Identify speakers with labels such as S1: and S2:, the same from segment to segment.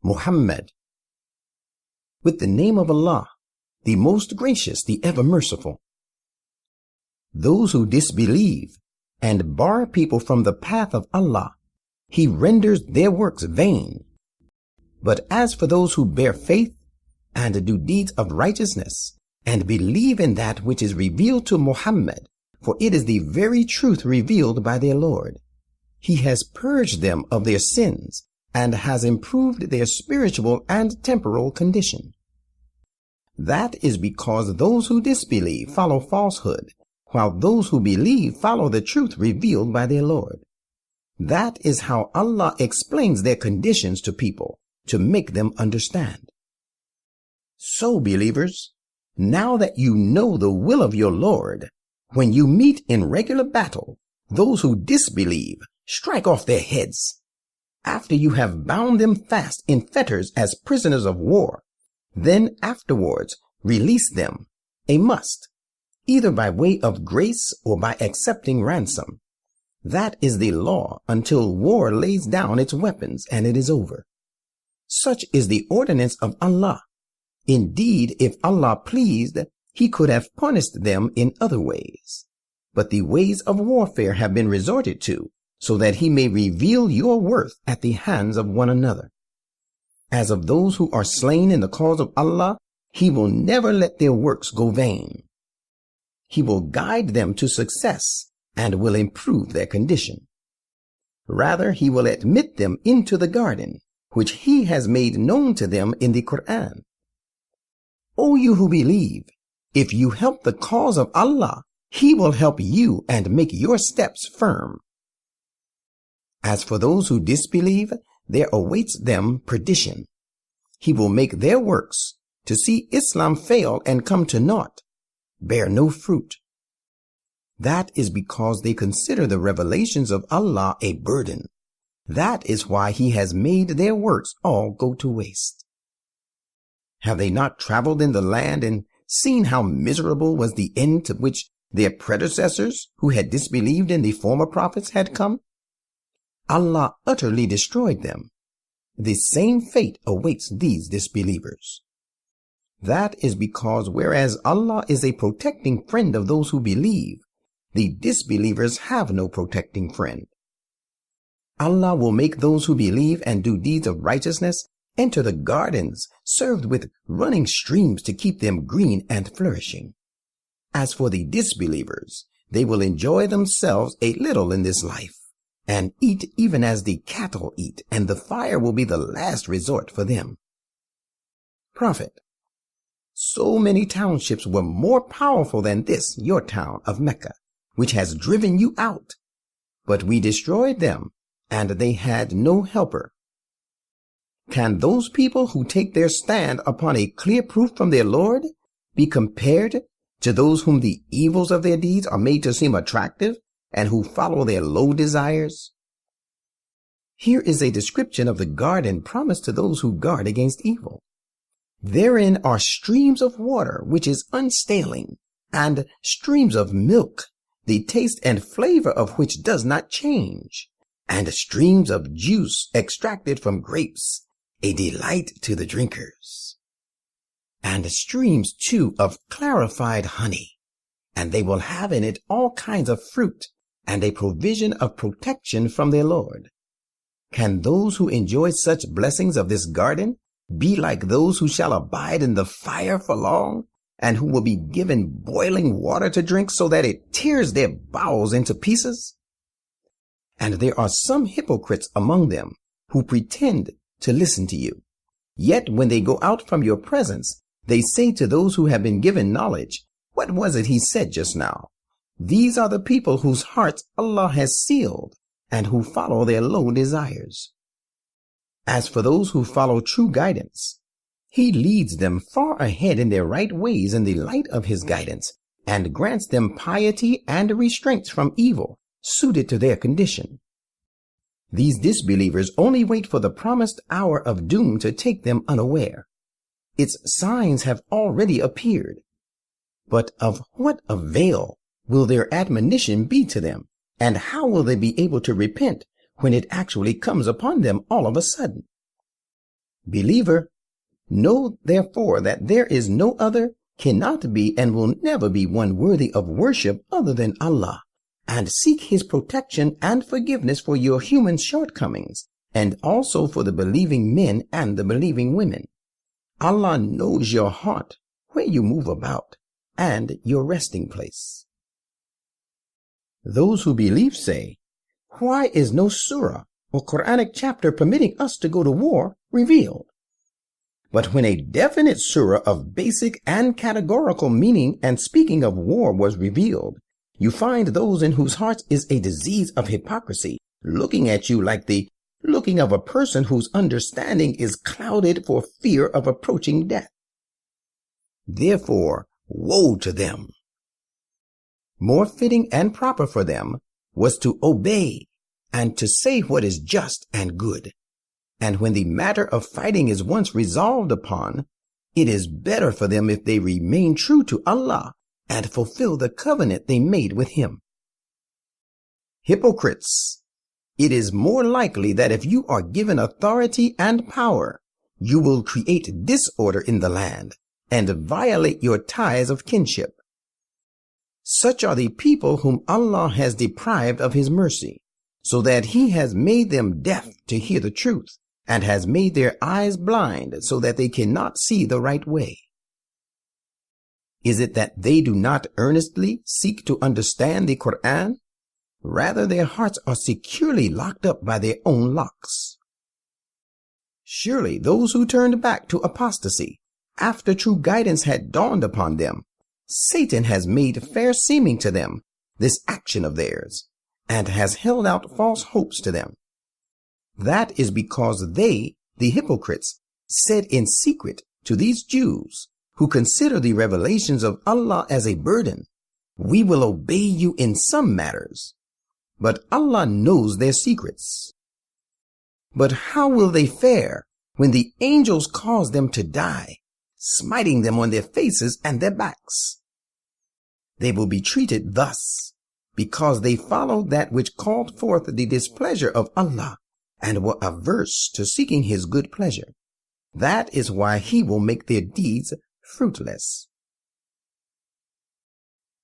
S1: Muhammad. With the name of Allah, the most gracious, the ever merciful. Those who disbelieve and bar people from the path of Allah, He renders their works vain. But as for those who bear faith and do deeds of righteousness and believe in that which is revealed to Muhammad, for it is the very truth revealed by their Lord, He has purged them of their sins and has improved their spiritual and temporal condition. That is because those who disbelieve follow falsehood, while those who believe follow the truth revealed by their Lord. That is how Allah explains their conditions to people, to make them understand. So, believers, now that you know the will of your Lord, when you meet in regular battle, those who disbelieve, strike off their heads. After you have bound them fast in fetters as prisoners of war, then afterwards release them, a must, either by way of grace or by accepting ransom. That is the law until war lays down its weapons and it is over. Such is the ordinance of Allah. Indeed, if Allah pleased, He could have punished them in other ways. But the ways of warfare have been resorted to, so that He may reveal your worth at the hands of one another. As of those who are slain in the cause of Allah, He will never let their works go vain. He will guide them to success and will improve their condition. Rather, He will admit them into the garden, which He has made known to them in the Quran. O you who believe, if you help the cause of Allah, He will help you and make your steps firm. As for those who disbelieve, there awaits them perdition. He will make their works, to see Islam fail and come to naught, bear no fruit. That is because they consider the revelations of Allah a burden. That is why He has made their works all go to waste. Have they not traveled in the land and seen how miserable was the end to which their predecessors who had disbelieved in the former prophets had come? Allah utterly destroyed them. The same fate awaits these disbelievers. That is because whereas Allah is a protecting friend of those who believe, the disbelievers have no protecting friend. Allah will make those who believe and do deeds of righteousness enter the gardens served with running streams to keep them green and flourishing. As for the disbelievers, they will enjoy themselves a little in this life, and eat even as the cattle eat, and the fire will be the last resort for them. Prophet, so many townships were more powerful than this, your town of Mecca, which has driven you out. But we destroyed them, and they had no helper. Can those people who take their stand upon a clear proof from their Lord be compared to those whom the evils of their deeds are made to seem attractive and who follow their low desires? Here is a description of the garden promised to those who guard against evil. Therein are streams of water which is unstaling, and streams of milk, the taste and flavor of which does not change, and streams of juice extracted from grapes, a delight to the drinkers. And streams too of clarified honey, and they will have in it all kinds of fruit, and a provision of protection from their Lord. Can those who enjoy such blessings of this garden be like those who shall abide in the fire for long, and who will be given boiling water to drink so that it tears their bowels into pieces? And there are some hypocrites among them who pretend to listen to you. Yet when they go out from your presence, they say to those who have been given knowledge, "What was it he said just now?" These are the people whose hearts Allah has sealed and who follow their low desires. As for those who follow true guidance, He leads them far ahead in their right ways in the light of His guidance, and grants them piety and restraints from evil suited to their condition. These disbelievers only wait for the promised hour of doom to take them unaware. Its signs have already appeared. But of what avail will their admonition be to them, and how will they be able to repent when it actually comes upon them all of a sudden? Believer, know therefore that there is no other, cannot be, and will never be one worthy of worship other than Allah, and seek his protection and forgiveness for your human shortcomings, and also for the believing men and the believing women. Allah knows your heart, where you move about, and your resting place. Those who believe say, why is no surah or Quranic chapter permitting us to go to war revealed? But when a definite surah of basic and categorical meaning and speaking of war was revealed, you find those in whose hearts is a disease of hypocrisy looking at you like the looking of a person whose understanding is clouded for fear of approaching death. Therefore, woe to them. More fitting and proper for them was to obey and to say what is just and good. And when the matter of fighting is once resolved upon, it is better for them if they remain true to Allah and fulfill the covenant they made with him. Hypocrites, it is more likely that if you are given authority and power, you will create disorder in the land and violate your ties of kinship. Such are the people whom Allah has deprived of his mercy, so that he has made them deaf to hear the truth, and has made their eyes blind so that they cannot see the right way. Is it that they do not earnestly seek to understand the Quran? Rather, their hearts are securely locked up by their own locks. Surely those who turned back to apostasy, after true guidance had dawned upon them, Satan has made fair seeming to them this action of theirs, and has held out false hopes to them. That is because they, the hypocrites, said in secret to these Jews who consider the revelations of Allah as a burden, we will obey you in some matters, but Allah knows their secrets. But how will they fare when the angels cause them to die, smiting them on their faces and their backs? They will be treated thus because they followed that which called forth the displeasure of Allah and were averse to seeking his good pleasure. That is why he will make their deeds fruitless.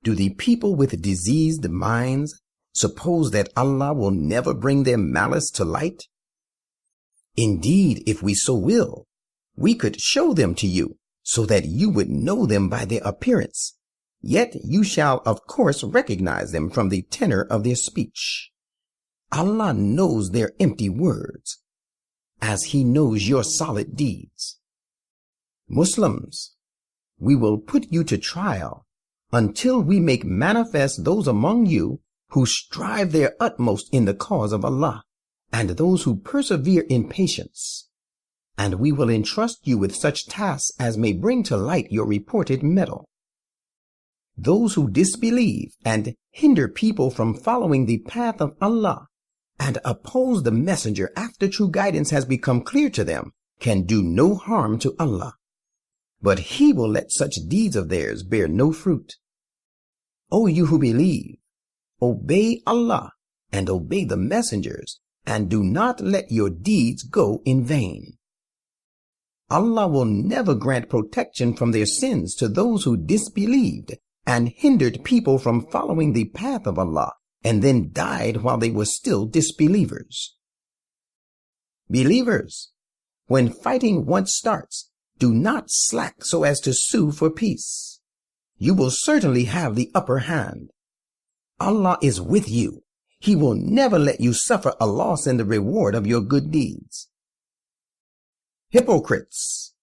S1: Do the people with diseased minds suppose that Allah will never bring their malice to light? Indeed, if we so will, we could show them to you so that you would know them by their appearance. Yet you shall of course recognize them from the tenor of their speech. Allah knows their empty words, as he knows your solid deeds. Muslims, we will put you to trial until we make manifest those among you who strive their utmost in the cause of Allah, and those who persevere in patience. And we will entrust you with such tasks as may bring to light your reported mettle. Those who disbelieve and hinder people from following the path of Allah and oppose the messenger after true guidance has become clear to them can do no harm to Allah, but he will let such deeds of theirs bear no fruit. O you who believe, obey Allah and obey the messengers, and do not let your deeds go in vain. Allah will never grant protection from their sins to those who disbelieved and hindered people from following the path of Allah, and then died while they were still disbelievers. Believers, when fighting once starts, do not slack so as to sue for peace. You will certainly have the upper hand. Allah is with you. He will never let you suffer a loss in the reward of your good deeds. Hypocrites,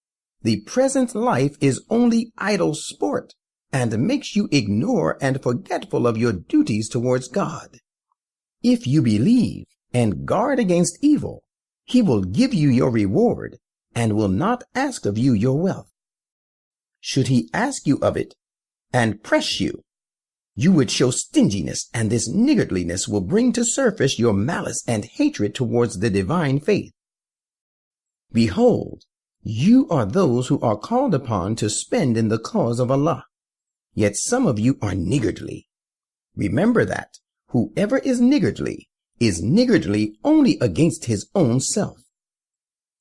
S1: the present life is only idle sport, and makes you ignore and forgetful of your duties towards God. If you believe and guard against evil, he will give you your reward and will not ask of you your wealth. Should he ask you of it and press you, you would show stinginess, and this niggardliness will bring to surface your malice and hatred towards the divine faith. Behold, you are those who are called upon to spend in the cause of Allah. Yet some of you are niggardly. Remember that whoever is niggardly only against his own self.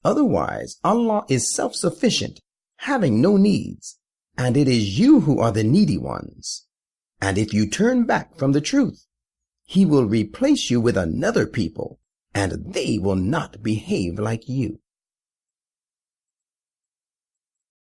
S1: Otherwise, Allah is self-sufficient, having no needs, and it is you who are the needy ones. And if you turn back from the truth, He will replace you with another people, and they will not behave like you.